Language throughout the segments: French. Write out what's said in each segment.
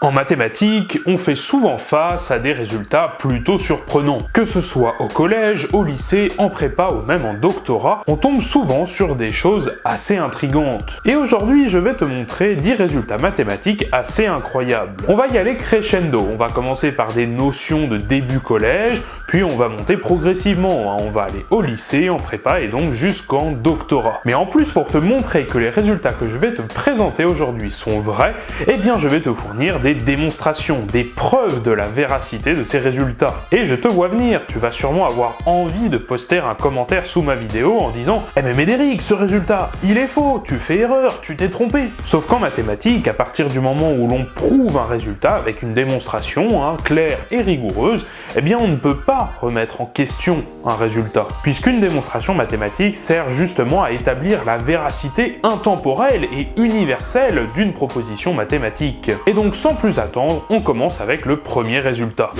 En mathématiques, on fait souvent face à des résultats plutôt surprenants. Que ce soit au collège, au lycée, en prépa ou même en doctorat, on tombe souvent sur des choses assez intrigantes. Et aujourd'hui, je vais te montrer 10 résultats mathématiques assez incroyables. On va y aller crescendo, on va commencer par des notions de début collège, puis on va monter progressivement, on va aller au lycée, en prépa et donc jusqu'en doctorat. Mais en plus, pour te montrer que les résultats que je vais te présenter aujourd'hui sont vrais, eh bien je vais te fournir des démonstrations, des preuves de la véracité de ces résultats. Et je te vois venir, tu vas sûrement avoir envie de poster un commentaire sous ma vidéo en disant « Eh mais Médéric, ce résultat, il est faux, tu fais erreur, tu t'es trompé !» Sauf qu'en mathématiques, à partir du moment où l'on prouve un résultat avec une démonstration claire et rigoureuse, eh bien on ne peut pas remettre en question un résultat. Puisqu'une démonstration mathématique sert justement à établir la véracité intemporelle et universelle d'une proposition mathématique. Et donc sans plus attendre, on commence avec le premier résultat.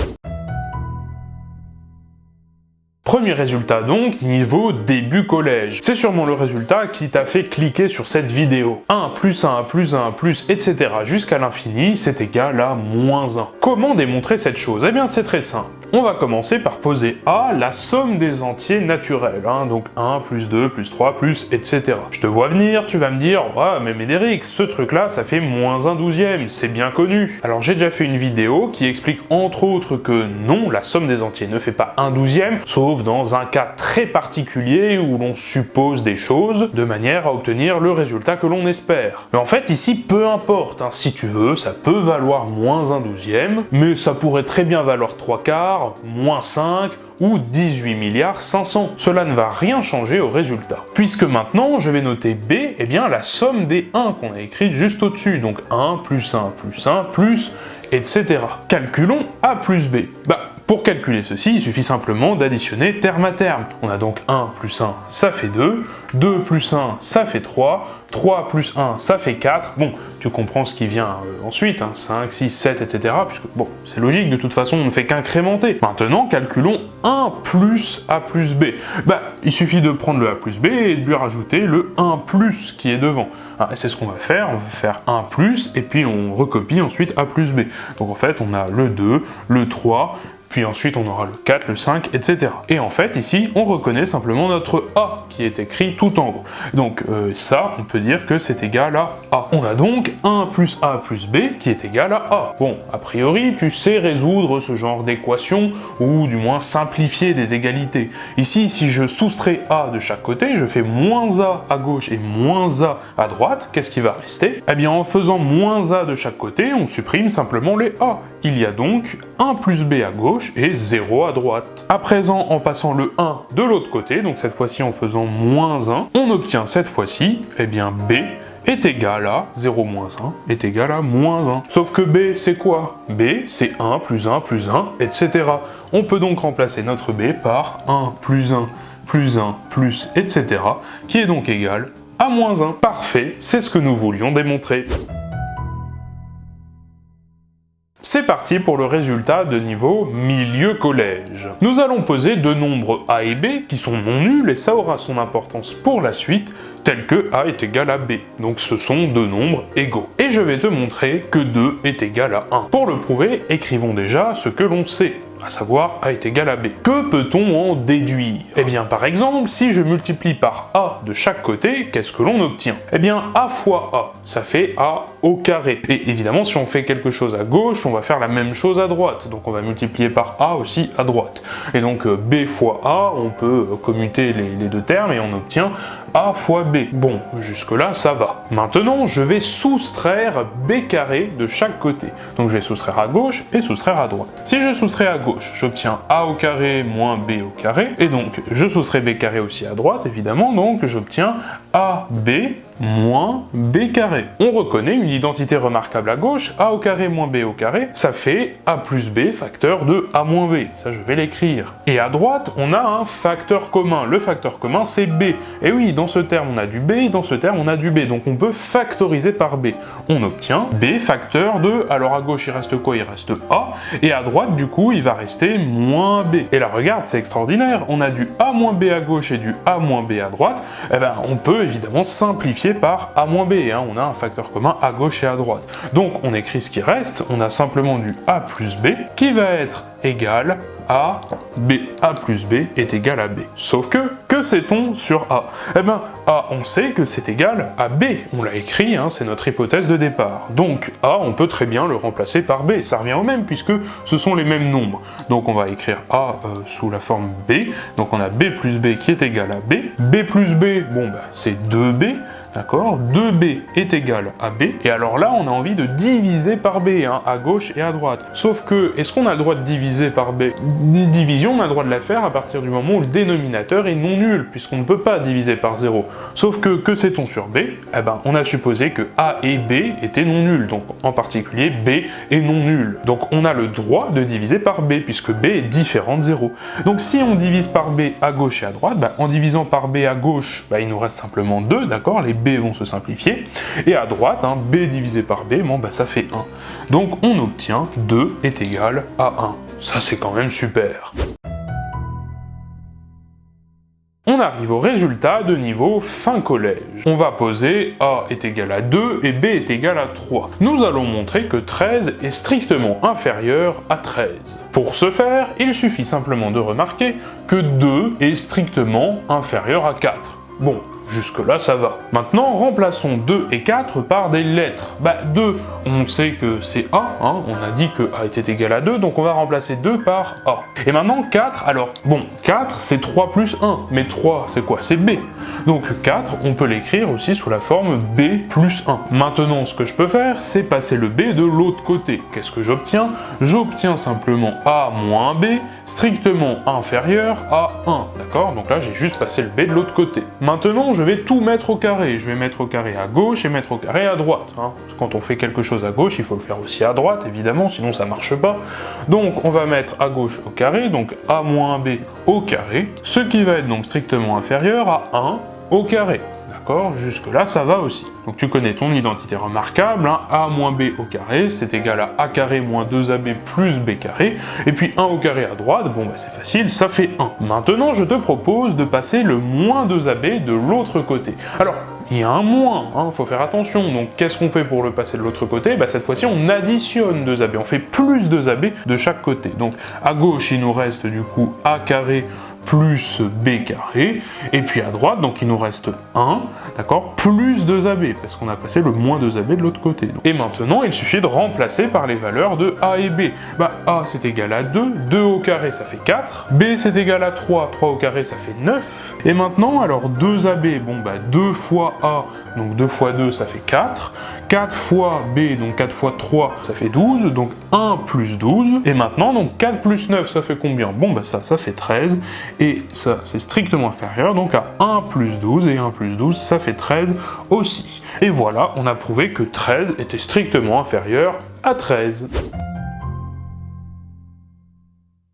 Premier résultat donc, niveau début collège. C'est sûrement le résultat qui t'a fait cliquer sur cette vidéo. 1 plus 1 plus 1 plus etc. jusqu'à l'infini, c'est égal à moins 1. Comment démontrer cette chose? Eh bien c'est très simple. On va commencer par poser A, la somme des entiers naturels, donc 1 plus 2 plus 3 plus etc. Je te vois venir, tu vas me dire « Ouais, mais Médéric, ce truc-là, ça fait moins 1/12e, c'est bien connu. » Alors j'ai déjà fait une vidéo qui explique entre autres que non, la somme des entiers ne fait pas 1/12e, sauf dans un cas très particulier où l'on suppose des choses de manière à obtenir le résultat que l'on espère. Mais en fait, ici, peu importe, si tu veux, ça peut valoir moins 1/12e, mais ça pourrait très bien valoir 3/4, moins 5 ou 18 milliards 500. Cela ne va rien changer au résultat. Puisque maintenant, je vais noter B, eh bien la somme des 1 qu'on a écrit juste au-dessus. Donc 1 plus 1 plus 1 plus, etc. Calculons A plus B. Pour calculer ceci, il suffit simplement d'additionner terme à terme. On a donc 1 plus 1, ça fait 2, 2 plus 1, ça fait 3, 3 plus 1, ça fait 4. Bon, tu comprends ce qui vient ensuite, 5, 6, 7, etc. Puisque, bon, c'est logique, de toute façon, on ne fait qu'incrémenter. Maintenant, calculons 1 plus A plus B. Il suffit de prendre le A plus B et de lui rajouter le 1 plus qui est devant. Et c'est ce qu'on va faire 1 plus, et puis on recopie ensuite A plus B. Donc en fait, on a le 2, le 3, puis ensuite on aura le 4, le 5, etc. Et en fait, ici, on reconnaît simplement notre A qui est écrit tout en haut. Donc ça, on peut dire que c'est égal à A. On a donc 1 plus A plus B qui est égal à A. Bon, a priori, tu sais résoudre ce genre d'équation, ou du moins simplifier des égalités. Ici, si je soustrais A de chaque côté, je fais moins A à gauche et moins A à droite, qu'est-ce qui va rester? Eh bien, en faisant moins A de chaque côté, on supprime simplement les A. Il y a donc 1 plus B à gauche et 0 à droite. À présent, en passant le 1 de l'autre côté, donc cette fois-ci en faisant moins 1, on obtient cette fois-ci, eh bien B est égal à 0 moins 1 est égal à moins 1. Sauf que B, c'est quoi? B, c'est 1 plus 1 plus 1, etc. On peut donc remplacer notre B par 1 plus 1 plus 1 plus, etc. qui est donc égal à moins 1. Parfait, c'est ce que nous voulions démontrer. C'est parti pour le résultat de niveau milieu collège. Nous allons poser deux nombres A et B qui sont non nuls et ça aura son importance pour la suite, tel que A est égal à B. Donc ce sont deux nombres égaux. Et je vais te montrer que 2 est égal à 1. Pour le prouver, écrivons déjà ce que l'on sait, à savoir A est égal à B. Que peut-on en déduire? Eh bien par exemple, si je multiplie par A de chaque côté, qu'est-ce que l'on obtient? Eh bien A fois A, ça fait A au carré. Et évidemment, si on fait quelque chose à gauche, on va faire la même chose à droite. Donc on va multiplier par A aussi à droite. Et donc B fois A, on peut commuter les deux termes et on obtient A fois B. Bon, jusque-là, ça va. Maintenant, je vais soustraire B carré de chaque côté. Donc je vais soustraire à gauche et soustraire à droite. Si je soustrais à gauche, j'obtiens A au carré moins B au carré, et donc je soustrais B carré aussi à droite, évidemment, donc j'obtiens AB moins B carré. On reconnaît une identité remarquable à gauche, A au carré moins B au carré, ça fait A plus B facteur de A moins B, ça je vais l'écrire. Et à droite, on a un facteur commun, le facteur commun c'est B. Et oui, dans ce terme on a du B, et dans ce terme on a du B, donc on peut factoriser par B. On obtient B facteur de, alors à gauche il reste quoi? Il reste A, et à droite du coup il va rester moins B. Et là regarde, c'est extraordinaire, on a du A moins B à gauche et du A moins B à droite, eh ben on peut évidemment simplifier simplifié par a moins b, hein, on a un facteur commun à gauche et à droite. Donc on écrit ce qui reste, on a simplement du a plus b qui va être égal à b. A plus b est égal à b. Sauf que sait-on sur a? Eh bien, a, on sait que c'est égal à b. On l'a écrit, hein, c'est notre hypothèse de départ. Donc a, on peut très bien le remplacer par b. Ça revient au même puisque ce sont les mêmes nombres. Donc on va écrire a sous la forme b. Donc on a b plus b qui est égal à b. B plus b, bon bah c'est 2b. D'accord, 2b est égal à b, et alors là on a envie de diviser par b, hein, à gauche et à droite. Sauf que, est-ce qu'on a le droit de diviser par b? Une division, on a le droit de la faire à partir du moment où le dénominateur est non nul, puisqu'on ne peut pas diviser par 0. Sauf que sait-on sur b? Eh ben, on a supposé que a et b étaient non nuls, donc en particulier b est non nul. Donc on a le droit de diviser par b, puisque b est différent de 0. Donc si on divise par b à gauche et à droite, bah, en divisant par b à gauche, bah, il nous reste simplement 2, d'accord? Les b vont se simplifier, et à droite, hein, b divisé par b, bon, bah, ça fait 1. Donc on obtient 2 est égal à 1. Ça c'est quand même super. On arrive au résultat de niveau fin collège. On va poser a est égal à 2 et b est égal à 3. Nous allons montrer que 13 est strictement inférieur à 13. Pour ce faire, il suffit simplement de remarquer que 2 est strictement inférieur à 4. Bon, jusque-là, ça va. Maintenant, remplaçons 2 et 4 par des lettres. Bah, 2, on sait que c'est A, hein, on a dit que A était égal à 2, donc on va remplacer 2 par A. Et maintenant, 4, alors, bon, 4, c'est 3 plus 1, mais 3, c'est quoi? C'est B. Donc 4, on peut l'écrire aussi sous la forme B plus 1. Maintenant, ce que je peux faire, c'est passer le B de l'autre côté. Qu'est-ce que j'obtiens? J'obtiens simplement A moins B, strictement inférieur à 1, d'accord? Donc là, j'ai juste passé le B de l'autre côté. Maintenant, je vais tout mettre au carré. Je vais mettre au carré à gauche et mettre au carré à droite. Hein. Quand on fait quelque chose à gauche, il faut le faire aussi à droite, évidemment, sinon ça marche pas. Donc on va mettre à gauche au carré, donc a moins b au carré, ce qui va être donc strictement inférieur à 1 au carré. D'accord, jusque-là, ça va aussi. Donc tu connais ton identité remarquable, hein, a moins b au carré, c'est égal à a carré moins 2ab plus b carré, et puis 1 au carré à droite, bon bah c'est facile, ça fait 1. Maintenant, je te propose de passer le moins 2ab de l'autre côté. Alors, il y a un moins, hein, faut faire attention, donc qu'est-ce qu'on fait pour le passer de l'autre côté? Bah cette fois-ci, on additionne 2ab, on fait plus 2ab de chaque côté. Donc à gauche, il nous reste du coup a carré plus b carré, et puis à droite, donc il nous reste 1, d'accord, plus 2ab, parce qu'on a passé le moins 2ab de l'autre côté. Et maintenant, il suffit de remplacer par les valeurs de a et b. Bah a c'est égal à 2, 2 au carré ça fait 4, b c'est égal à 3, 3 au carré ça fait 9, et maintenant, alors 2ab, bon bah 2 fois a, donc 2 fois 2 ça fait 4, 4 fois b, donc 4 fois 3 ça fait 12, donc 1 plus 12, et maintenant, donc 4 plus 9 ça fait combien? Bon bah ça fait 13, et ça c'est strictement inférieur, donc à 1 plus 12, et 1 plus 12 ça fait 13 aussi. Et voilà, on a prouvé que 13 était strictement inférieur à 13.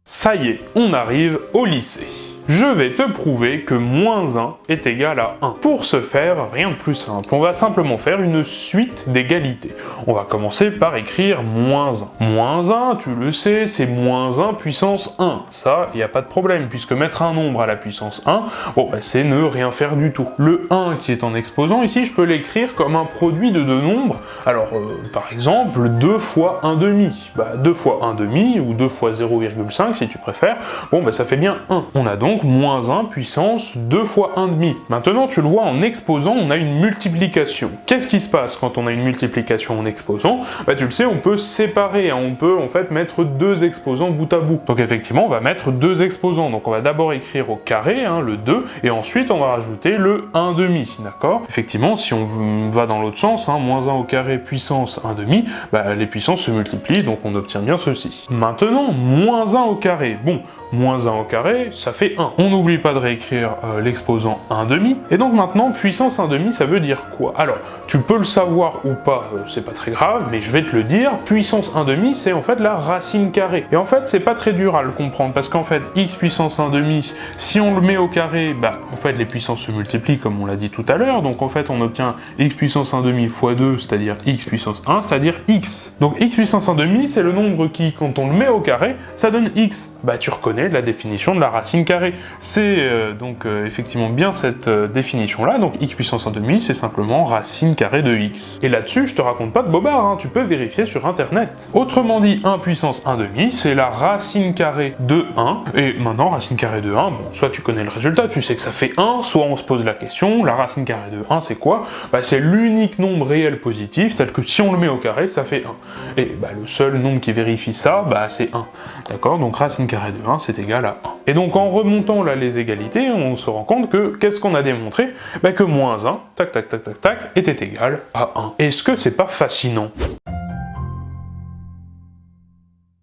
Ça y est, on arrive au lycée. Je vais te prouver que moins 1 est égal à 1. Pour ce faire, rien de plus simple. On va simplement faire une suite d'égalités. On va commencer par écrire moins 1. Moins 1, tu le sais, c'est moins 1 puissance 1. Ça, il n'y a pas de problème, puisque mettre un nombre à la puissance 1, bon, bah, c'est ne rien faire du tout. Le 1 qui est en exposant, ici, je peux l'écrire comme un produit de deux nombres. Alors, par exemple, 2 fois 1 demi. Bah, 2 fois 1 demi, ou 2 fois 0,5 si tu préfères, bon, bah, ça fait bien 1. On a donc moins 1 puissance 2 fois 1 demi. Maintenant, tu le vois, en exposant, on a une multiplication. Qu'est-ce qui se passe quand on a une multiplication en exposant? Bah, tu le sais, on peut séparer, hein, on peut en fait mettre deux exposants bout à bout. Donc effectivement, on va mettre deux exposants. Donc on va d'abord écrire au carré, hein, le 2, et ensuite on va rajouter le 1 demi, d'accord? Effectivement, si on va dans l'autre sens, hein, moins 1 au carré puissance 1 demi, bah, les puissances se multiplient, donc on obtient bien ceci. Maintenant, moins 1 au carré. Bon, moins 1 au carré, ça fait 1. On n'oublie pas de réécrire l'exposant 1 demi. Et donc maintenant, puissance 1 demi, ça veut dire quoi? Alors, tu peux le savoir ou pas, c'est pas très grave, mais je vais te le dire. Puissance 1 demi, c'est en fait la racine carrée. Et en fait, c'est pas très dur à le comprendre, parce qu'en fait, x puissance 1 demi, si on le met au carré, bah, en fait, les puissances se multiplient, comme on l'a dit tout à l'heure. Donc en fait, on obtient x puissance 1 demi fois 2, c'est-à-dire x puissance 1, c'est-à-dire x. Donc x puissance 1 demi, c'est le nombre qui, quand on le met au carré, ça donne x. Bah, tu reconnais la définition de la racine carrée. c'est donc effectivement bien cette définition-là, donc x puissance 1/2, c'est simplement racine carrée de x. Et là-dessus, je te raconte pas de bobard, hein, tu peux vérifier sur internet. Autrement dit, 1 puissance 1/2, c'est la racine carrée de 1, et maintenant, racine carrée de 1, bon, soit tu connais le résultat, tu sais que ça fait 1, soit on se pose la question, la racine carrée de 1, c'est quoi? Bah, c'est l'unique nombre réel positif, tel que si on le met au carré, ça fait 1. Et bah, le seul nombre qui vérifie ça, bah, c'est 1. D'accord? Donc racine carrée de 1, c'est égal à 1. Et donc en remontant là les égalités, on se rend compte que, qu'est-ce qu'on a démontré? Bah, que moins 1, tac tac tac tac tac, était égal à 1. Est-ce que c'est pas fascinant?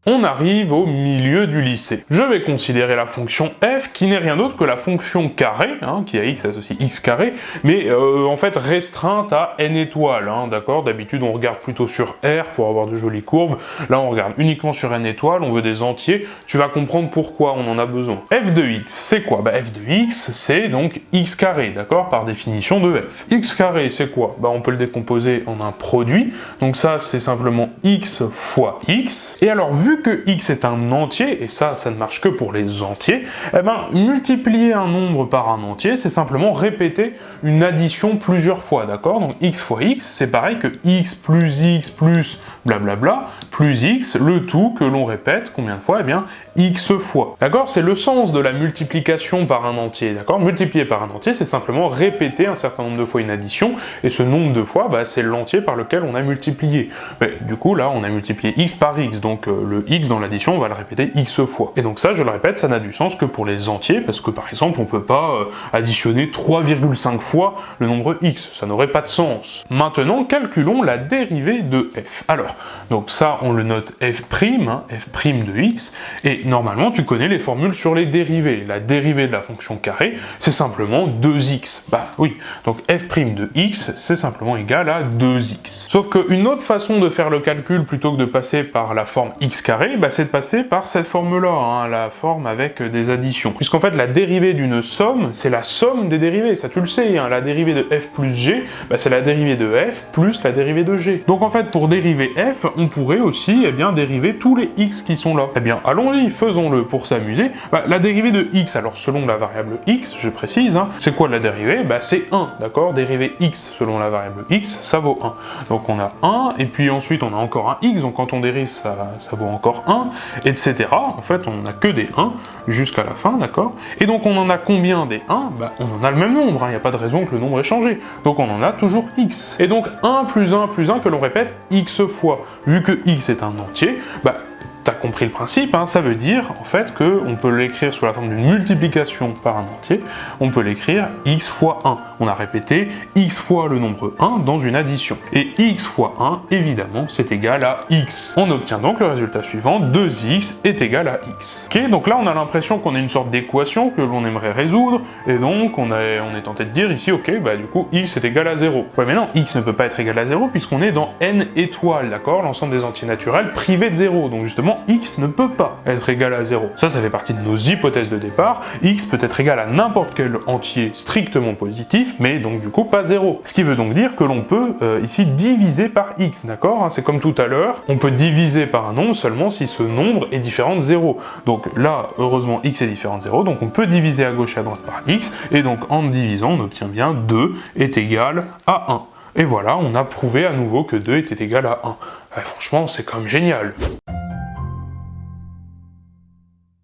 On arrive au milieu du lycée. Je vais considérer la fonction f, qui n'est rien d'autre que la fonction carré, hein, qui a x associe x carré, mais en fait restreinte à n étoiles, hein, d'accord? D'habitude on regarde plutôt sur R pour avoir de jolies courbes, là on regarde uniquement sur n étoiles, on veut des entiers, tu vas comprendre pourquoi on en a besoin. F de x, c'est quoi? Bah f de x, c'est donc x carré, d'accord? Par définition de f. X carré, c'est quoi? Bah on peut le décomposer en un produit, donc ça c'est simplement x fois x, et alors vu que x est un entier, et ça ne marche que pour les entiers, eh ben, multiplier un nombre par un entier, c'est simplement répéter une addition plusieurs fois, d'accord? Donc x fois x, c'est pareil que x plus blablabla, plus x, le tout que l'on répète, combien de fois? Eh bien, x fois, d'accord? C'est le sens de la multiplication par un entier, d'accord? Multiplier par un entier, c'est simplement répéter un certain nombre de fois une addition, et ce nombre de fois, bah, c'est l'entier par lequel on a multiplié. Mais du coup, là, on a multiplié x par x, donc le x dans l'addition, on va le répéter x fois. Et donc ça, je le répète, ça n'a du sens que pour les entiers, parce que par exemple, on peut pas additionner 3,5 fois le nombre x, ça n'aurait pas de sens. Maintenant, calculons la dérivée de f. Alors, donc ça, on le note f', hein, f' de x, et normalement, tu connais les formules sur les dérivées. La dérivée de la fonction carré, c'est simplement 2x. Bah oui, donc f' de x, c'est simplement égal à 2x. Sauf qu'une autre façon de faire le calcul, plutôt que de passer par la forme x carré, bah, c'est de passer par cette forme-là, hein, la forme avec des additions. Puisqu'en fait, la dérivée d'une somme, c'est la somme des dérivées, ça tu le sais, hein, la dérivée de f plus g, bah, c'est la dérivée de f plus la dérivée de g. Donc en fait, pour dériver f, on pourrait aussi, eh bien, dériver tous les x qui sont là. Eh bien, allons-y, faisons-le pour s'amuser. Bah, la dérivée de x, alors selon la variable x, je précise, hein, c'est quoi la dérivée? Bah, c'est 1, d'accord? Dériver x selon la variable x, ça vaut 1. Donc on a 1, et puis ensuite on a encore un x, donc quand on dérive, ça vaut encore 1, etc. En fait, on n'a que des 1 jusqu'à la fin, d'accord? Et donc on en a combien des 1? Bah, on en a le même nombre, il n'y a pas de raison que le nombre ait changé. Donc on en a toujours x. Et donc 1 plus 1 plus 1 que l'on répète x fois. Vu que x est un entier, bah, t'as compris le principe, hein, ça veut dire en fait qu'on peut l'écrire sous la forme d'une multiplication par un entier, on peut l'écrire x fois 1. On a répété x fois le nombre 1 dans une addition. Et x fois 1, évidemment, c'est égal à x. On obtient donc le résultat suivant, 2x est égal à x. Ok, donc là on a l'impression qu'on a une sorte d'équation que l'on aimerait résoudre, et donc on est tenté de dire ici, ok, bah du coup x est égal à 0. Ouais mais non, x ne peut pas être égal à 0 puisqu'on est dans n étoiles, d'accord? L'ensemble des entiers naturels privés de 0, donc justement x ne peut pas être égal à 0. Ça fait partie de nos hypothèses de départ. X peut être égal à n'importe quel entier strictement positif, mais donc du coup pas 0. Ce qui veut donc dire que l'on peut ici diviser par x, d'accord? C'est comme tout à l'heure, on peut diviser par un nombre seulement si ce nombre est différent de 0. Donc là, heureusement, x est différent de 0, donc on peut diviser à gauche et à droite par x, et donc en divisant, on obtient bien 2 est égal à 1. Et voilà, on a prouvé à nouveau que 2 était égal à 1. Franchement, c'est quand même génial.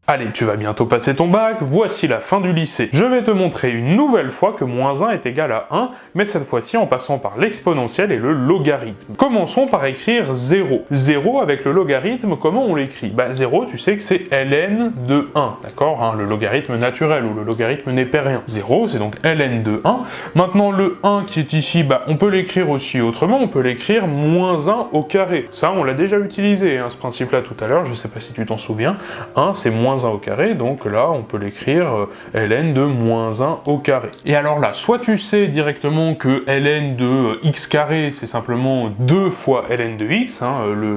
Allez, tu vas bientôt passer ton bac, voici la fin du lycée. Je vais te montrer une nouvelle fois que moins 1 est égal à 1, mais cette fois-ci en passant par l'exponentielle et le logarithme. Commençons par écrire 0. 0 avec le logarithme, comment on l'écrit? Bah 0, tu sais que c'est ln de 1, d'accord, hein, le logarithme naturel ou le logarithme népérien. 0, c'est donc ln de 1. Maintenant le 1 qui est ici, bah on peut l'écrire aussi autrement, on peut l'écrire moins 1 au carré. Ça, on l'a déjà utilisé, hein, ce principe-là tout à l'heure, je sais pas si tu t'en souviens. 1, c'est moins 1 au carré, donc là on peut l'écrire ln de moins 1 au carré. Et alors là, soit tu sais directement que ln de x carré c'est simplement 2 fois ln de x, hein,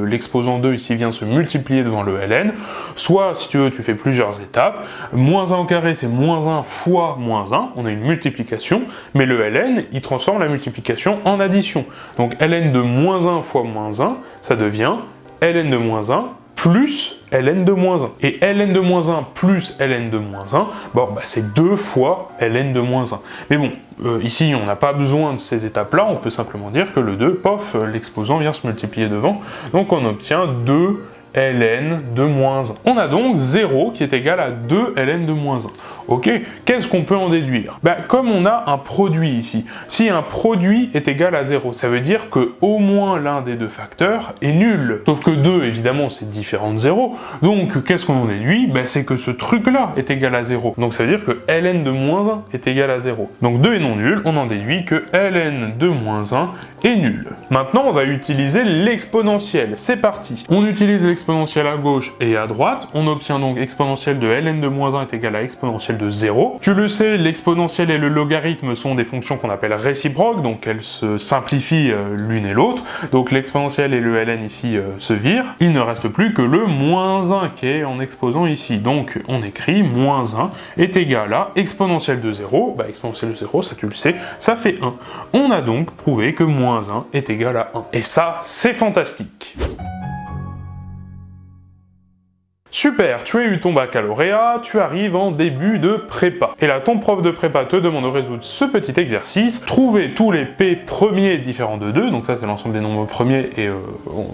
l'exposant 2 ici vient se multiplier devant le ln, soit si tu veux tu fais plusieurs étapes, moins 1 au carré c'est moins 1 fois moins 1, on a une multiplication, mais le ln il transforme la multiplication en addition. Donc ln de moins 1 fois moins 1, ça devient ln de moins 1 plus ln de moins 1. Et ln de moins 1 plus ln de moins 1, bon, bah, c'est 2 fois ln de moins 1. Mais bon, ici, on n'a pas besoin de ces étapes-là, on peut simplement dire que le 2, pof, l'exposant vient se multiplier devant, donc on obtient 2 ln de moins 1. On a donc 0 qui est égal à 2 ln de moins 1. Ok, qu'est-ce qu'on peut en déduire? Bah, comme on a un produit ici, si un produit est égal à 0, ça veut dire que au moins l'un des deux facteurs est nul. Sauf que 2, évidemment, c'est différent de 0, donc qu'est-ce qu'on en déduit? Bah, c'est que ce truc-là est égal à 0. Donc ça veut dire que ln de moins 1 est égal à 0. Donc 2 est non nul, on en déduit que ln de moins 1 est nul. Maintenant, on va utiliser l'exponentielle. C'est parti. On utilise l'exponentielle à gauche et à droite. On obtient donc exponentielle de ln de moins 1 est égal à exponentielle de 0. Tu le sais, l'exponentielle et le logarithme sont des fonctions qu'on appelle réciproques, donc elles se simplifient l'une et l'autre. Donc l'exponentielle et le ln ici se virent. Il ne reste plus que le moins 1 qui est en exposant ici. Donc on écrit moins 1 est égal à exponentielle de 0. Bah, exponentielle de 0, ça tu le sais, ça fait 1. On a donc prouvé que moins 1 est égal à 1. Et ça, c'est fantastique. Super, tu as eu ton baccalauréat, tu arrives en début de prépa. Et là, ton prof de prépa te demande de résoudre ce petit exercice, trouver tous les p premiers différents de 2, donc ça c'est l'ensemble des nombres premiers et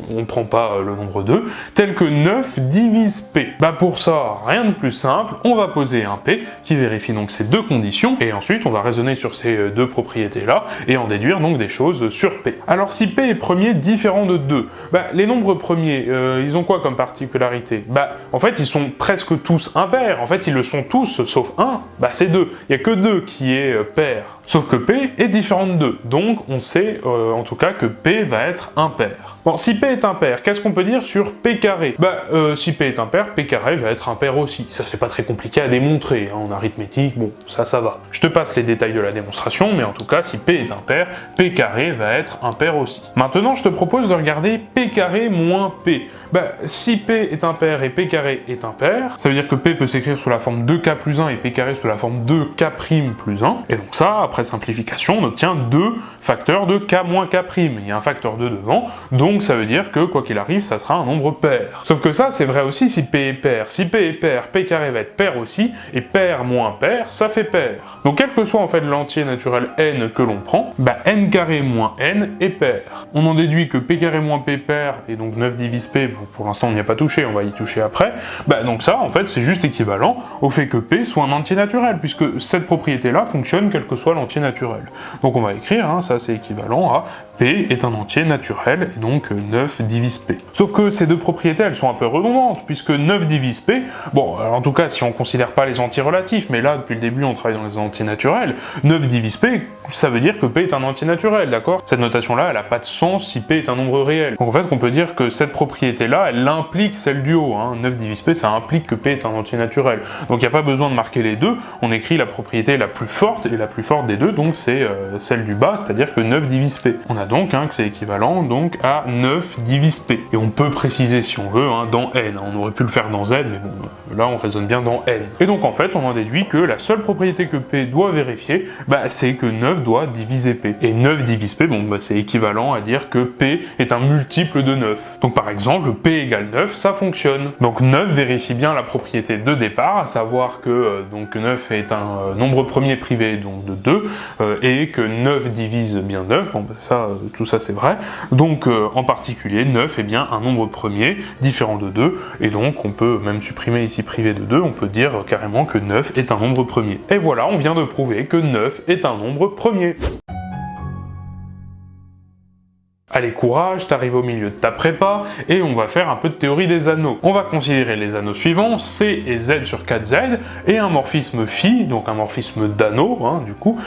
on ne prend pas le nombre 2, tel que 9 divise p. Bah pour ça, rien de plus simple, on va poser un p qui vérifie donc ces deux conditions, et ensuite on va raisonner sur ces deux propriétés-là, et en déduire donc des choses sur p. Alors si p est premier différent de 2, bah les nombres premiers, ils ont quoi comme particularité? Bah en fait, ils sont presque tous impairs. En fait, ils le sont tous, sauf un. Bah, c'est 2. Il n'y a que 2 qui est pair. Sauf que P est différent de 2. Donc, on sait en tout cas que P va être impair. Bon, si P est impair, qu'est-ce qu'on peut dire sur P carré? Bah, si P est impair, P carré va être impair aussi. Ça, c'est pas très compliqué à démontrer. Hein, en arithmétique, bon, ça va. Je te passe les détails de la démonstration, mais en tout cas, si P est impair, P carré va être impair aussi. Maintenant, je te propose de regarder P carré moins P. Bah, si P est impair et P carré est impair, ça veut dire que P peut s'écrire sous la forme 2K plus 1 et P carré sous la forme 2K' plus 1. Et donc ça, après simplification, on obtient 2 facteurs de K moins K'. Il y a un facteur 2 devant, donc ça veut dire que, quoi qu'il arrive, ça sera un nombre pair. Sauf que ça, c'est vrai aussi si P est pair. Si P est pair, P carré va être pair aussi, et pair moins pair, ça fait pair. Donc quel que soit en fait l'entier naturel n que l'on prend, bah n carré moins n est pair. On en déduit que P carré moins P pair, et donc 9 divise P, bon, pour l'instant on n'y a pas touché, on va y toucher après, bah donc ça, en fait, c'est juste équivalent au fait que P soit un entier naturel, puisque cette propriété-là fonctionne quel que soit l'entier naturel. Donc on va écrire, hein, ça c'est équivalent à P est un entier naturel, et donc 9 divise P. Sauf que ces deux propriétés, elles sont un peu redondantes, puisque 9 divise P, bon, alors en tout cas, si on considère pas les entiers relatifs, mais là, depuis le début, on travaille dans les entiers naturels, 9 divise P, ça veut dire que P est un entier naturel, d'accord? Cette notation-là, elle n'a pas de sens si P est un nombre réel. Donc en fait, on peut dire que cette propriété-là, elle implique celle du haut, hein. 9 divise P, ça implique que P est un entier naturel. Donc il n'y a pas besoin de marquer les deux, on écrit la propriété la plus forte, et la plus forte des deux, donc c'est celle du bas, c'est-à-dire que 9 divise P. On a donc que c'est équivalent donc à 9 divise P. Et on peut préciser si on veut hein, dans n. On aurait pu le faire dans z, mais bon, là on raisonne bien dans n. Et donc en fait, on en déduit que la seule propriété que P doit vérifier, bah, c'est que 9 doit diviser P. Et 9 divise P, bon, bah, c'est équivalent à dire que P est un multiple de 9. Donc par exemple, P égale 9, ça fonctionne. Donc 9 vérifie bien la propriété de départ, à savoir que donc 9 est un nombre premier privé donc de 2, et que 9 divise bien 9, bon bah, ça, tout ça c'est vrai. Donc en particulier, 9 est bien un nombre premier, différent de 2, et donc on peut même supprimer ici privé de 2, on peut dire carrément que 9 est un nombre premier. Et voilà, on vient de prouver que 9 est un nombre premier. Allez, courage, t'arrives au milieu de ta prépa, et on va faire un peu de théorie des anneaux. On va considérer les anneaux suivants, C et Z sur 4Z, et un morphisme phi, donc un morphisme d'anneau, hein, du coup,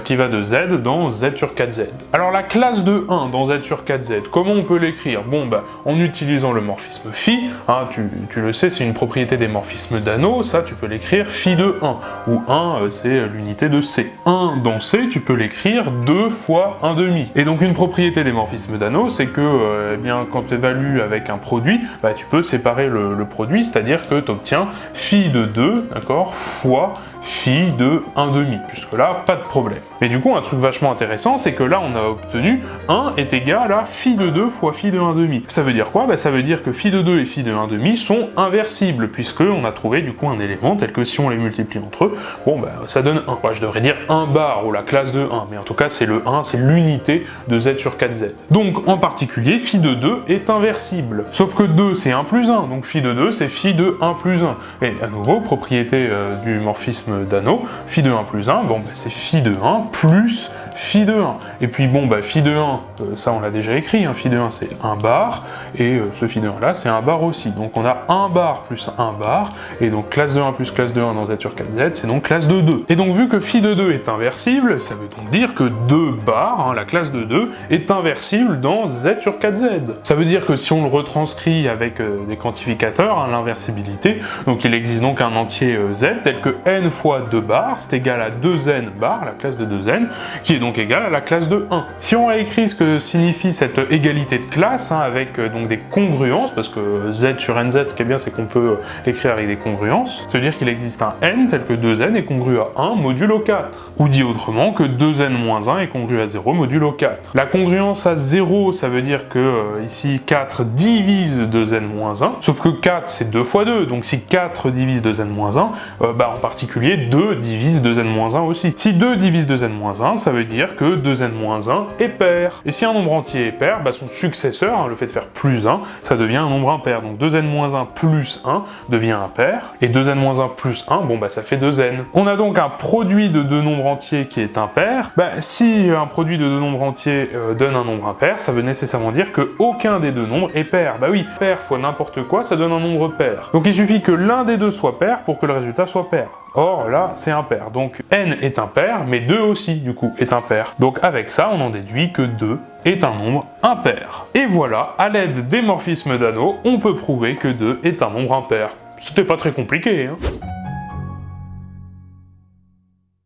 qui va de Z dans Z sur 4Z. Alors la classe de 1 dans Z sur 4Z, comment on peut l'écrire? Bon, bah, en utilisant le morphisme phi, hein, tu le sais, c'est une propriété des morphismes d'anneau, ça tu peux l'écrire phi de 1, où 1 c'est l'unité de C. 1 dans C, tu peux l'écrire 2 fois 1/2. Et donc une propriété des morphismes d'anneau, c'est que eh bien, quand tu évalues avec un produit, bah, tu peux séparer le produit, c'est-à-dire que tu obtiens phi de 2, d'accord, fois phi de 1,5. Jusque-là, pas de problème. Mais du coup, un truc vachement intéressant, c'est que là, on a obtenu 1 est égal à phi de 2 fois phi de 1,5. Ça veut dire quoi? Bah, ça veut dire que phi de 2 et phi de 1,5 sont inversibles, puisque on a trouvé du coup un élément tel que si on les multiplie entre eux, bon bah ça donne 1. Moi, je devrais dire 1 bar ou la classe de 1, mais en tout cas, c'est le 1, c'est l'unité de z sur 4z. Donc, en particulier, phi de 2 est inversible. Sauf que 2, c'est 1 plus 1, donc phi de 2, c'est phi de 1 plus 1. Et à nouveau, propriété du morphisme d'Ano, phi de 1 plus 1, bon bah c'est phi de 1 plus phi de 1. Et puis bon, bah phi de 1, ça on l'a déjà écrit, hein, phi de 1 c'est 1 bar, et ce phi de 1 là c'est 1 bar aussi. Donc on a 1 bar plus 1 bar, et donc classe de 1 plus classe de 1 dans z sur 4z, c'est donc classe de 2. Et donc vu que phi de 2 est inversible, ça veut donc dire que 2 bar, hein, la classe de 2, est inversible dans z sur 4z. Ça veut dire que si on le retranscrit avec des quantificateurs, hein, l'inversibilité, donc il existe donc un entier z tel que n fois 2 bar, c'est égal à 2n bar, la classe de 2n, qui est donc égale à la classe de 1. Si on réécrit ce que signifie cette égalité de classe, hein, avec donc des congruences, parce que z sur nz, ce qui est bien, c'est qu'on peut l'écrire avec des congruences, ça veut dire qu'il existe un n tel que 2n est congru à 1 modulo 4. Ou dit autrement que 2n moins 1 est congru à 0 modulo 4. La congruence à 0, ça veut dire que ici 4 divise 2n moins 1, sauf que 4 c'est 2 fois 2, donc si 4 divise 2n moins 1, bah en particulier 2 divise 2n moins 1 aussi. Si 2 divise 2n moins 1, ça veut dire que 2n moins 1 est pair. Et si un nombre entier est pair, bah son successeur, hein, le fait de faire plus 1, ça devient un nombre impair. Donc 2n moins 1 plus 1 devient impair, et 2n moins 1 plus 1, bon bah ça fait 2n. On a donc un produit de deux nombres entiers qui est impair. Bah si un produit de deux nombres entiers donne un nombre impair, ça veut nécessairement dire que aucun des deux nombres est pair. Bah oui, pair fois n'importe quoi, ça donne un nombre pair. Donc il suffit que l'un des deux soit pair pour que le résultat soit pair. Or là, c'est impair. Donc n est impair, mais 2 aussi, du coup, est impair. Donc avec ça, on en déduit que 2 est un nombre impair. Et voilà, à l'aide des morphismes d'Ano, on peut prouver que 2 est un nombre impair. C'était pas très compliqué, hein.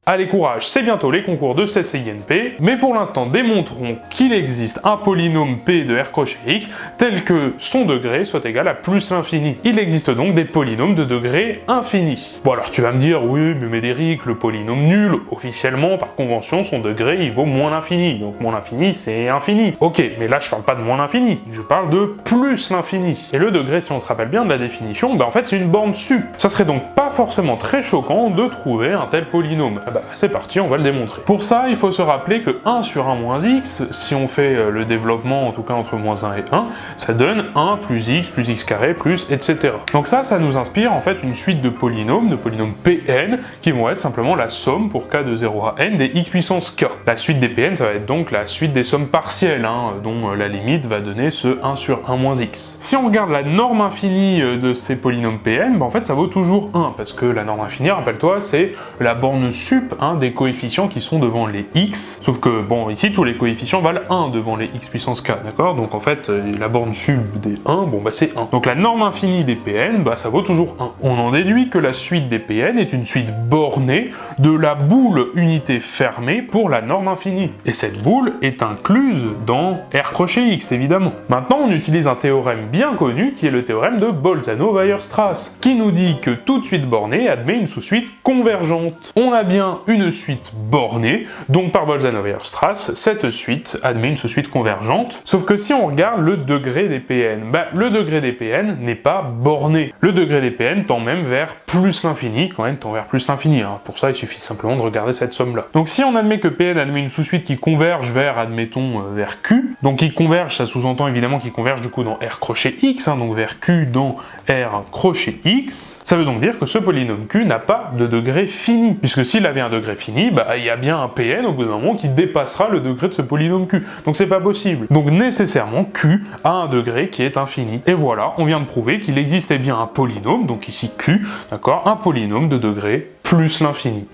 Allez courage, c'est bientôt les concours de CCINP, mais pour l'instant démontrons qu'il existe un polynôme P de R crochet X tel que son degré soit égal à plus l'infini. Il existe donc des polynômes de degré infini. Bon alors tu vas me dire, oui mais Médéric, le polynôme nul, officiellement, par convention, son degré il vaut moins l'infini, donc moins l'infini c'est infini. Ok, mais là je parle pas de moins l'infini, je parle de plus l'infini. Et le degré, si on se rappelle bien de la définition, bah en fait c'est une borne sup. Ça serait donc pas forcément très choquant de trouver un tel polynôme. Bah c'est parti, on va le démontrer. Pour ça, il faut se rappeler que 1 sur 1 moins x, si on fait le développement, en tout cas entre moins 1 et 1, ça donne 1 plus x carré, plus, etc. Donc ça nous inspire en fait une suite de polynômes Pn, qui vont être simplement la somme pour k de 0 à n des x puissance k. La suite des Pn, ça va être donc la suite des sommes partielles, hein, dont la limite va donner ce 1 sur 1 moins x. Si on regarde la norme infinie de ces polynômes Pn, bah en fait ça vaut toujours 1, parce que la norme infinie, rappelle-toi, c'est la borne sup, hein, des coefficients qui sont devant les x, sauf que, bon, ici, tous les coefficients valent 1 devant les x puissance k, d'accord? Donc en fait, la borne sub des 1, bon bah c'est 1. Donc la norme infinie des Pn, bah ça vaut toujours 1. On en déduit que la suite des Pn est une suite bornée de la boule unité fermée pour la norme infinie. Et cette boule est incluse dans R crochet x, évidemment. Maintenant, on utilise un théorème bien connu, qui est le théorème de Bolzano-Weierstrass, qui nous dit que toute suite bornée admet une sous-suite convergente. On a bien une suite bornée, donc par Bolzano-Weierstrass, cette suite admet une sous-suite convergente, sauf que si on regarde le degré des Pn, bah le degré des Pn n'est pas borné. Le degré des Pn tend même vers plus l'infini, quand n tend vers plus l'infini, hein. Pour ça il suffit simplement de regarder cette somme-là. Donc si on admet que Pn admet une sous-suite qui converge vers, admettons, vers Q, donc qui converge, ça sous-entend évidemment qu'il converge du coup dans R crochet X, hein, donc vers Q dans R crochet X, ça veut donc dire que ce polynôme Q n'a pas de degré fini, puisque s'il avait un degré fini, bah il y a bien un Pn au bout d'un moment qui dépassera le degré de ce polynôme Q. Donc c'est pas possible. Donc nécessairement Q a un degré qui est infini. Et voilà, on vient de prouver qu'il existait bien un polynôme, donc ici Q, d'accord, un polynôme de degré plus l'infini.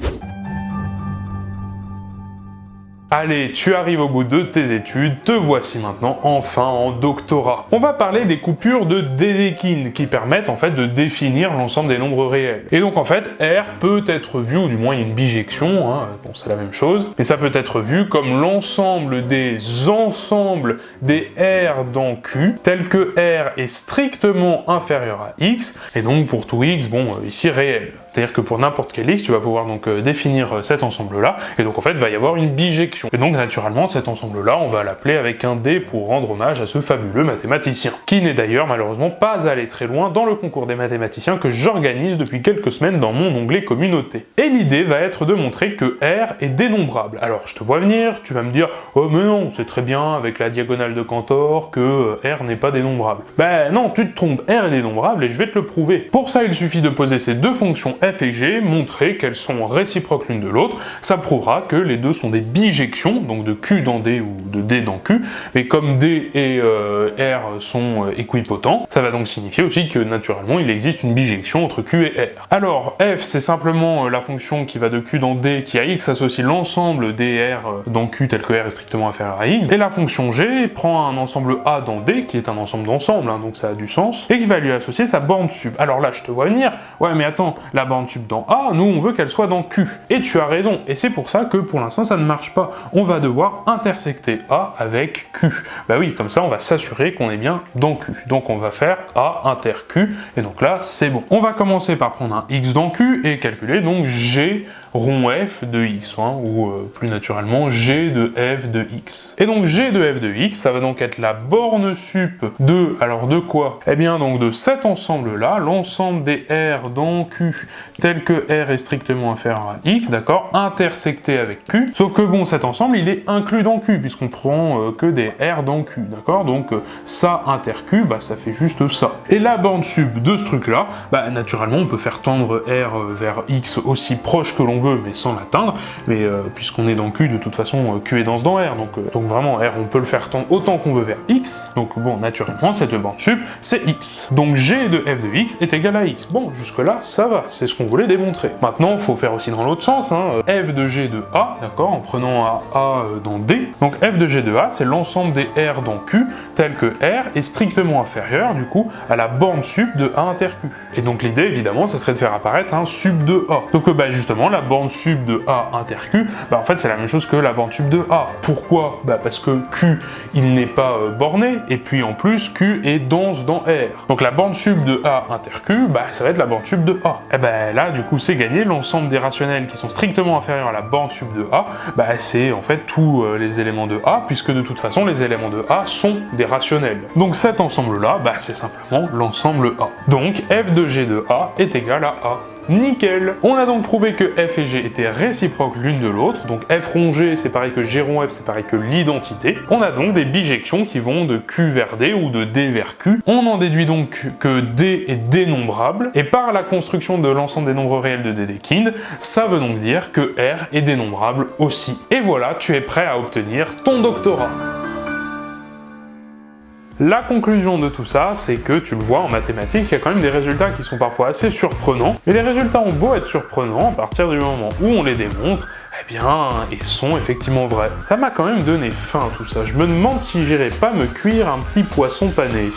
Allez, tu arrives au bout de tes études, te voici maintenant enfin en doctorat. On va parler des coupures de Dedekind qui permettent en fait de définir l'ensemble des nombres réels. Et donc en fait, R peut être vu, ou du moins il y a une bijection, hein, bon c'est la même chose, mais ça peut être vu comme l'ensemble des ensembles des R dans Q, tel que R est strictement inférieur à X, et donc pour tout X, bon ici réel. C'est-à-dire que pour n'importe quel x, tu vas pouvoir donc définir cet ensemble-là, et donc en fait, il va y avoir une bijection. Et donc naturellement, cet ensemble-là, on va l'appeler avec un D pour rendre hommage à ce fabuleux mathématicien, qui n'est d'ailleurs malheureusement pas allé très loin dans le concours des mathématiciens que j'organise depuis quelques semaines dans mon onglet communauté. Et l'idée va être de montrer que R est dénombrable. Alors je te vois venir, tu vas me dire « Oh mais non, c'est très bien avec la diagonale de Cantor que R n'est pas dénombrable. » Ben non, tu te trompes, R est dénombrable et je vais te le prouver. Pour ça, il suffit de poser ces deux fonctions f et g, montrer qu'elles sont réciproques l'une de l'autre. Ça prouvera que les deux sont des bijections, donc de Q dans D ou de D dans Q, mais comme D et R sont équipotents, ça va donc signifier aussi que naturellement il existe une bijection entre Q et R. Alors f c'est simplement la fonction qui va de Q dans D qui à x associe l'ensemble des R dans Q tel que R est strictement inférieur à x, et la fonction g prend un ensemble A dans D qui est un ensemble d'ensemble, hein, donc ça a du sens, et qui va lui associer sa borne sub. Alors là je te vois venir, ouais mais attends, la borne sub dans A, nous on veut qu'elle soit dans Q. Et tu as raison, et c'est pour ça que pour l'instant ça ne marche pas. On va devoir intersecter A avec Q. Bah oui, comme ça on va s'assurer qu'on est bien dans Q. Donc on va faire A inter Q, et donc là c'est bon. On va commencer par prendre un X dans Q et calculer donc G rond f de x, hein, ou plus naturellement g de f de x. Et donc g de f de x, ça va donc être la borne sup de, alors de quoi? Eh bien donc de cet ensemble-là, l'ensemble des R dans Q, tel que R est strictement inférieur à x, d'accord, intersecté avec Q, sauf que bon, cet ensemble, il est inclus dans Q, puisqu'on prend que des R dans Q, d'accord, donc ça inter Q, bah ça fait juste ça. Et la borne sup de ce truc-là, bah naturellement, on peut faire tendre R vers x aussi proche que l'on veut, mais sans l'atteindre, mais puisqu'on est dans Q, de toute façon, Q est dense dans R, donc vraiment, R, on peut le faire tendre autant qu'on veut vers X, donc bon, naturellement, cette borne sup, c'est X. Donc G de f de X est égal à X. Bon, jusque-là, ça va, c'est ce qu'on voulait démontrer. Maintenant, il faut faire aussi dans l'autre sens, hein, f de G de A, d'accord, en prenant A dans D, donc f de G de A, c'est l'ensemble des R dans Q, tel que R est strictement inférieur, du coup, à la borne sup de A inter Q. Et donc l'idée, évidemment, ça serait de faire apparaître un sub de A. Sauf que, bah, justement, la borne sub de A inter Q, bah en fait c'est la même chose que la borne sub de A. Pourquoi? Bah parce que Q, il n'est pas borné, et puis en plus Q est dense dans R. Donc la borne sub de A inter Q, bah ça va être la borne sub de A. Et bah là du coup c'est gagné, l'ensemble des rationnels qui sont strictement inférieurs à la borne sub de A, bah c'est en fait tous les éléments de A, puisque de toute façon les éléments de A sont des rationnels. Donc cet ensemble là, bah c'est simplement l'ensemble A. Donc f de G de A est égal à A. Nickel! On a donc prouvé que f et g étaient réciproques l'une de l'autre, donc f rond g c'est pareil que g rond f, c'est pareil que l'identité. On a donc des bijections qui vont de Q vers D ou de D vers Q. On en déduit donc que D est dénombrable, et par la construction de l'ensemble des nombres réels de Dedekind, ça veut donc dire que R est dénombrable aussi. Et voilà, tu es prêt à obtenir ton doctorat! La conclusion de tout ça, c'est que tu le vois en mathématiques, il y a quand même des résultats qui sont parfois assez surprenants, mais les résultats ont beau être surprenants, à partir du moment où on les démontre, eh bien, ils sont effectivement vrais. Ça m'a quand même donné faim tout ça, je me demande si j'irais pas me cuire un petit poisson pané.